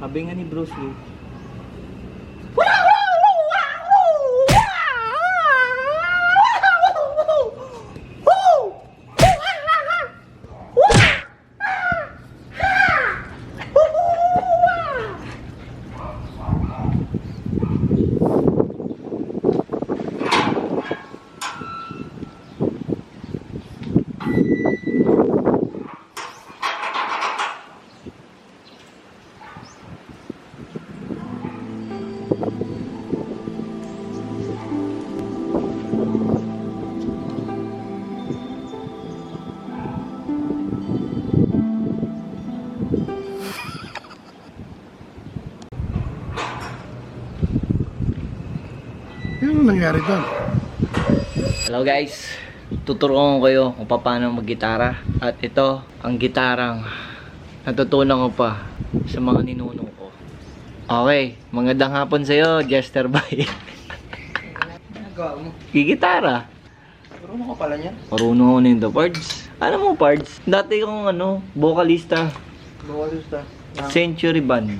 Sabi nga ni Bruce Lee. Ano nangyari doon? Hello guys, tuturuan ko kayo kung paano mag-gitara. At ito, ang gitarang natutunan ko pa sa mga ninunong ko. Okay, magandang hapon sa'yo, Jester Bay. Nagawa mo? Gigitara. Marunong ka pala niyan? Marunong ako nito, Pards. Alam mo, Pards, dati kong vocalista, Vocalista. Century Band.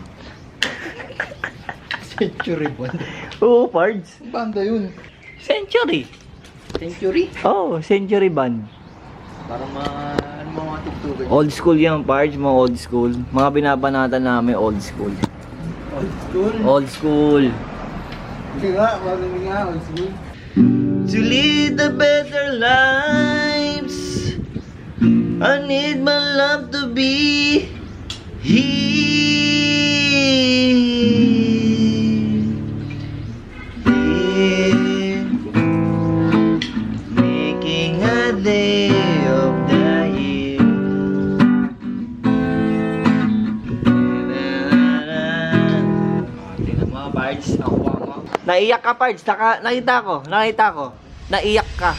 Century Band. Oo, Pards. Banda yun. Century. Century? Oo, Century Band. Parang mga tugtugan. Old school yan, Pards, mga old school. Mga binabanatan namin, old school. Old school? Old school. Hindi nga, marunong nga, old school. To lead the better lives, I need my love to be here. Making a day of the year. Tingnan mo, Pards, ako mo. Naiyak ka, Pards. Nakita ko. Naiyak ka.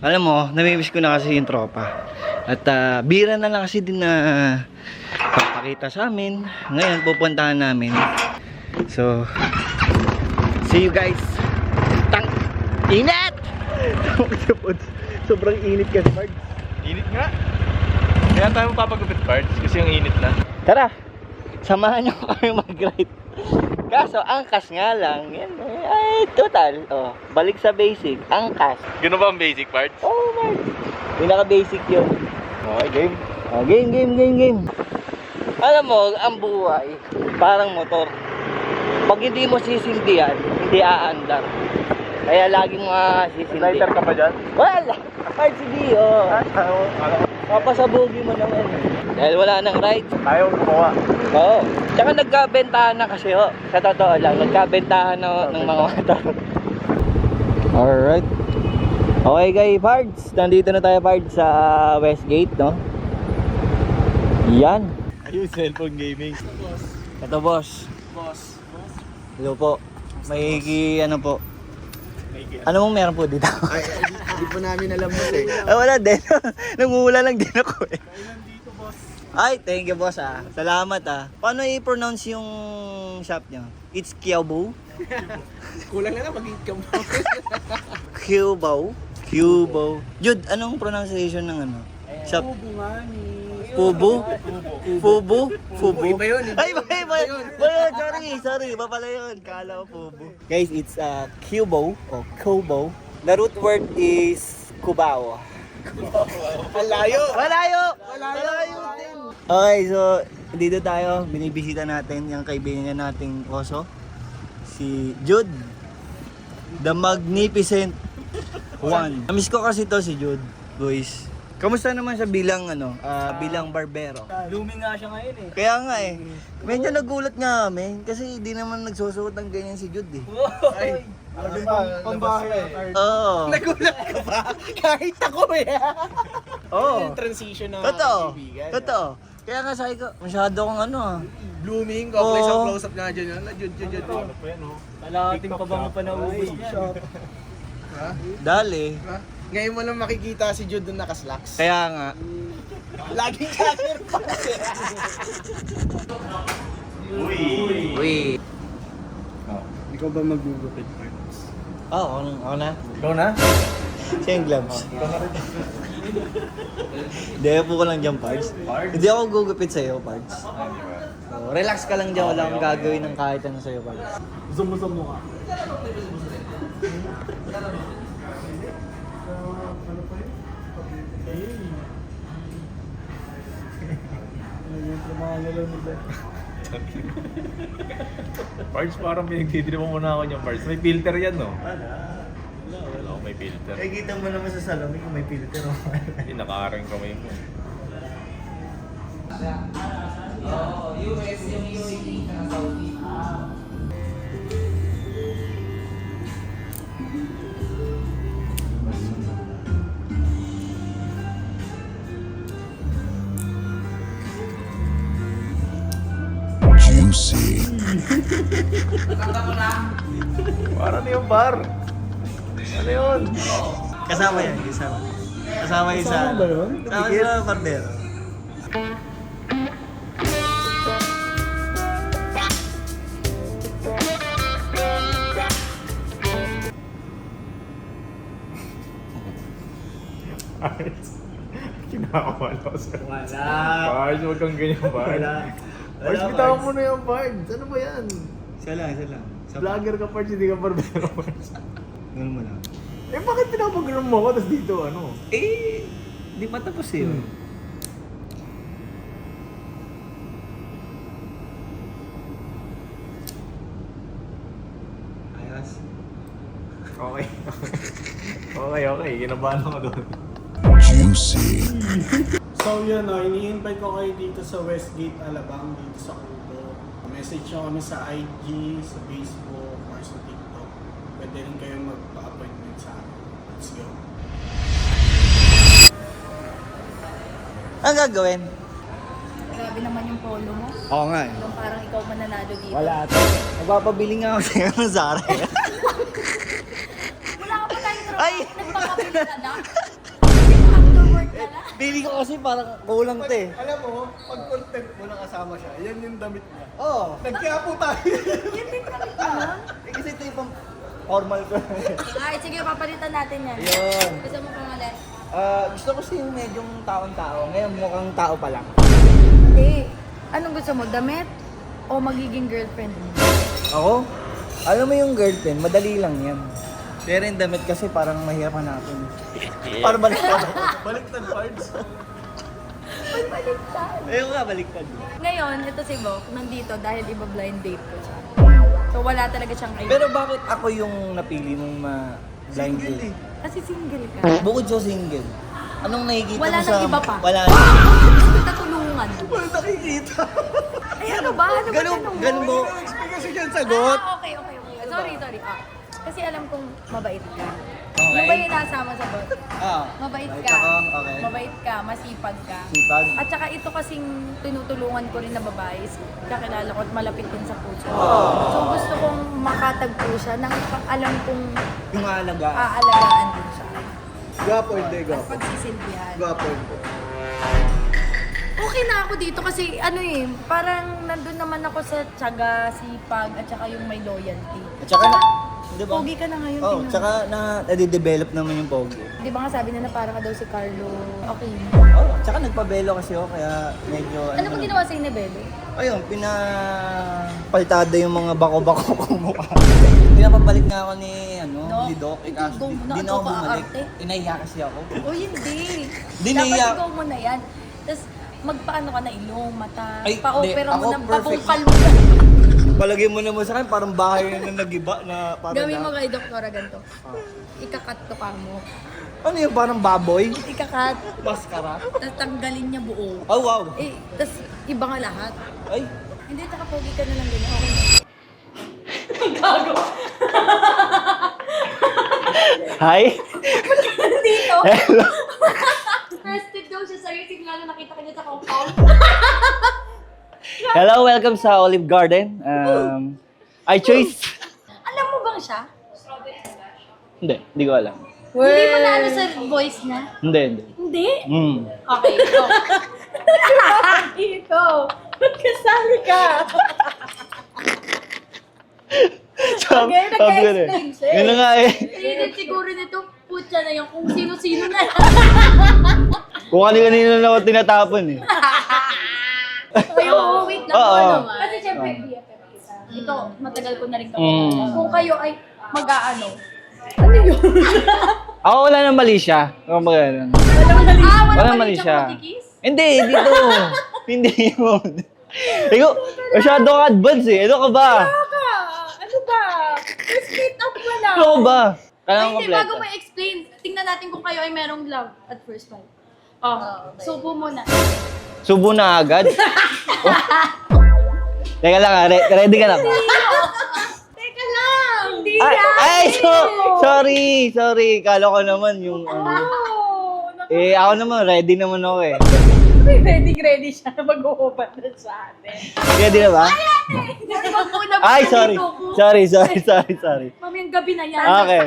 Alam mo, namimiss ko na kasi yung tropa. At bira na lang kasi din na papakita sa amin. Ngayon, pupuntahan namin. So, see you guys. Tang init! Sobrang init kasi, Pards. Init nga. Kaya tayo mapapagupit parts kasi yung init na. Tara, samahan niyo kami mag-ride. Kaso, angkas nga lang. Yan, ay, total. Oh, balik sa basic. Angkas. Gano'n ba ang basic parts? Oh, man. Pinaka-basic yun. Okay, game. Oh, game. Alam mo, ang buhay, parang motor. Pag hindi mo sisindihan, hindi aandar. Kaya laging sisindi. Lighter ka pa dyan? Wala! Kahit hindi, oh. Papasabugi mo naman. Dahil wala nang ride. Ayaw gumawa. Oo. Tsaka nagkabentahan na kasi, oh. Sa totoo lang, nagkabentahan na ng mga motor. Alright. Okay guys, Pards. Nandito na tayo, Pards, sa Westgate, no? Yan. Ayun, cellphone gaming. Ito, boss. Boss. Hello po. May ano po. Ano mong meron po dito? Ay, hindi po namin alam mo eh. Ay, wala din. Nangungula lang din ako eh. Ay, thank you boss ah. Salamat ah. Paano i-pronounce yung shop niyo? It's Kiaobo? Kulang na lang maging kampo. Kiaobo? Kiaobo. Jude, anong pronunciation ng ano? Shop? Pubo nga ni... Pubo? Fubo? Fubo? Iba yun, iba Ay, iba yun. Sorry. Iba pala yun. Kala ko Fubo. Guys, it's Kubo o Kobo. The root word is Cubao. Malayo! Malayo din. Okay, so dito tayo. Binibisita natin yung kaibigan nating oso. Si Jude. The Magnificent One. Namiss ko kasi to si Jude, boys. Kamusta naman siya bilang bilang barbero? Blooming nga siya ngayon eh. Kaya nga eh. Medyo nagulat nga kami kasi di naman nagsusuot ng ganyan si Jude eh. Ay, pambahay. Oo. Nagulat ka ba? Kahit ako eh. Oo. Yung transition na Totoo. kaibigan. Totoo. Kaya nga sabi ko, masyado kong Blooming, Oo. close-up nga dyan yun. Jud. Ano pa yan oh? Kalahating pabango pa naubos mo. Ha? Dali. Ha? Ngayon mo lang makikita si Jude doon nakaslacks. Kaya nga. Laging jacker pa kasi. Uy. Ikaw ba magugupit parts? Oo, ako na. Ikaw na? Siya yung gloves. Hindi, po ko lang dyan, Pards. Hindi ako gugupit sa'yo, Pards. So, relax ka lang dyan, wala akong gagawin ng kahit ano sa'yo, Pards. Zoom mo sa mukha. Parts, parang pinagtitripan mo na ako niyang parts. May filter yan, no? Wala ako may filter. Eh, kita mo naman sa salamin kung may filter o Hindi, nakaarang kamay mo. US yung UAE na Saudi. Juicy. Parang na yung bar. Ano yun? Kasama yan, kasama. Kasama yun sa... Kasama ba yun? Kasama sa Bardero. Parts. Kinakaman ako sa... Wala. Parts, huwag kang ganyan, Parts. Wala. Parts, bitawan mo na yung Parts. Ano ba yan? Isa lang, isa lang. Vlogger ka, Parts, hindi ka barbero, Parts. Ganun mo lang. Eh, bakit pinapag-gram mo ako, tapos dito, ano? Eh, di pa tapos yun. Ayos. Okay. Okay. Kinabahan ako doon. Juicy. So yun, ini-invite ko kayo dito sa Westgate, Alabang, dito sa Kubo. Message nyo kami sa IG, sa Facebook, or sa TikTok. Pwede rin kayo magpa-appointment sa akin. Let's go. Ang gagawin? Grabe naman yung polo mo. Oo nga eh. Yung parang ikaw mananalo dito. Wala ito. Nagpapabili nga ako sa'yo ng Zara. Wala ka pa tayong trabaho. Ay! Nagpapabili ka na? Afterwork ka na? Bili ko kasi parang kulang to eh. Alam mo, pag content mo nakasama siya, yan yung damit niya. Oo. Nagkiapo tayo. Yan din kami ka na. Eh, kasi ito yung pang formal ko. Ay, sige, papalitan natin yan. Yun. Gusto mo pamalit? Gusto ko kasi yung medyong taong-tao. Ngayon mukhang tao pa lang. Hindi. Anong gusto mo? Damit? O magiging girlfriend mo? Ako? Alam mo yung girlfriend, madali lang yan. Pero yung damit kasi parang mahirap hanapin. Parang baliktad. Baliktad parts. Baliktad. Ayun nga, baliktad. Ngayon, ito si Bok, nandito dahil iba blind date ko siya. So wala talaga siyang idea. Pero bakit ako yung napili mong ma-blind date? Kasi single ka. Bukod sa single, anong nakikita Wala mo sa... nang iba pa. Wala na. Gusto kita tulungan. Wala nakikita. Ay, ano ba? Ano ba Ganun, tanong mo? ganun mo. Kasi dyan sagot. Okay. Sorry. Kasi alam kong mabait ka. Okay. Ano ba yung nasama sa bot? Mabait Mabait ka. ako, okay. Mabait ka, masipag ka. Sipag. At saka ito kasing tinutulungan ko rin na babae, is kakilala ko at malapit din sa puso. So gusto kong makatagpo siya nang alam kong Yung alaga. aalagaan din siya. Gwapo hindi, At gwapo. pagsisilbihan. Gwapo hindi. Okay na ako dito kasi ano parang nandun naman ako sa tiyaga, sipag, at saka yung may loyalty. At saka na... Di ba? Pogi ka na ngayon, Oh, tingnan mo. tsaka na-develop naman yung pogi. Di ba nga sabi nila parang ka daw si Carlo okay. Oh, tsaka nagpabelo kasi ako kaya medyo... Ano ba ginawa sa'yo ni Bebe? Ayun, pinapaltada yung mga bako-bako kong mukha. Pinapabalik nga ako ni, Doc? ni Doc. Eh, Hindi, kaso go- di na ako ano ka, bumalik. arte? Inahiya kasi ako. O hindi. Di Dapat naiyak. ikaw mo na yan. Tapos magpaano ka na ilong, mata, Ay, pa-opera hindi. mo Ako ng perfect. pabungkal mo. Palagay mo naman sa akin, parang bahay na nagiba na parang Gawin mo kay Doktora ganito. Ikakat to ka mo. Ano yung parang baboy? Ikakat. Maskara? Tapos tanggalin niya buo. Oh, wow. Tapos iba nga lahat. Ay, Hindi, nakapogi ka na lang ganyan. Okay na. Gago. hi. Dito. Hello. Interested daw siya sa'yo. Sigla na nakita ka niya sa compound. Hello, welcome sa Olive Garden. I choose... Alam mo bang siya? Hindi ko alam. Hindi mo na ano sa voice niya? Hindi. Hindi? Hmm. Okay, go. Dito. Magkasali ka. Okay, nag-explain siya. Yun na nga eh. Isip siguro nito, putya na yung kung sino-sino na. Kung kanina na ako tinatapon eh. Ay, oo, wait Oo. Kasi syempre, BFF kita. Ito, matagal ko na rin kami. Mm. Kung kayo ay mag-aano. Ako wala nang mali siya. Ako magana. Wala mali siya. Kiss? Hindi, dito. Hindi yun. Ikaw, masyado ka advance eh. Ano ka ba? Ano ba? First meet up mo lang. Ano ka ba? Ay, Kailangan hindi, kompleto. bago mo explain, tingnan natin kung kayo ay merong love at first sight. Subo muna. Subo na agad? Teka lang, ready ka na ba? Teka lang! Hindi Sorry. Kala ko naman yung ako naman, ready naman ako eh. Ready siya na mag-uupat na sa atin. Ready na ba? Ay, sorry. Dito. Sorry. Mamayang gabi na yan. Okay.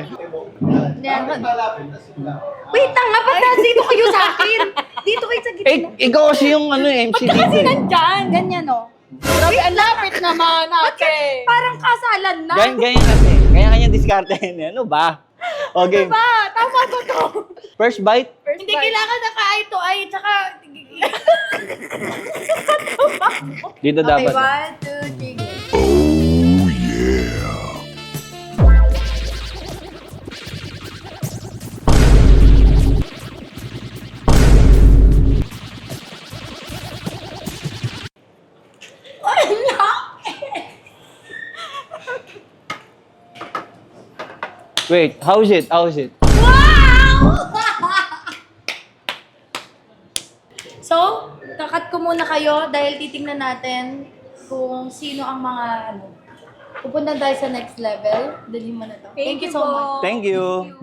Wait, tanga pa dito kayo sa akin. Dito kayo sa gitna. Ikaw kasi yung MC dito Kasi eh. nandyan. Ganyan o. Grabe, ang lapit naman natin. Parang kasalan na. Ganyan kasi. Kanya diskarte yan. Ano ba? Okay. Ba, tama ba to? First bite? Hindi kailangan naka-eye to eye, tsaka... Dito Okay, dapat. 1, 2, 3, go. Oh yeah. Wait, how's it? So, kakat ko muna kayo dahil titingnan natin kung sino ang mga pupunta tayo sa next level. Dali mo na to. Thank you so much. Thank you.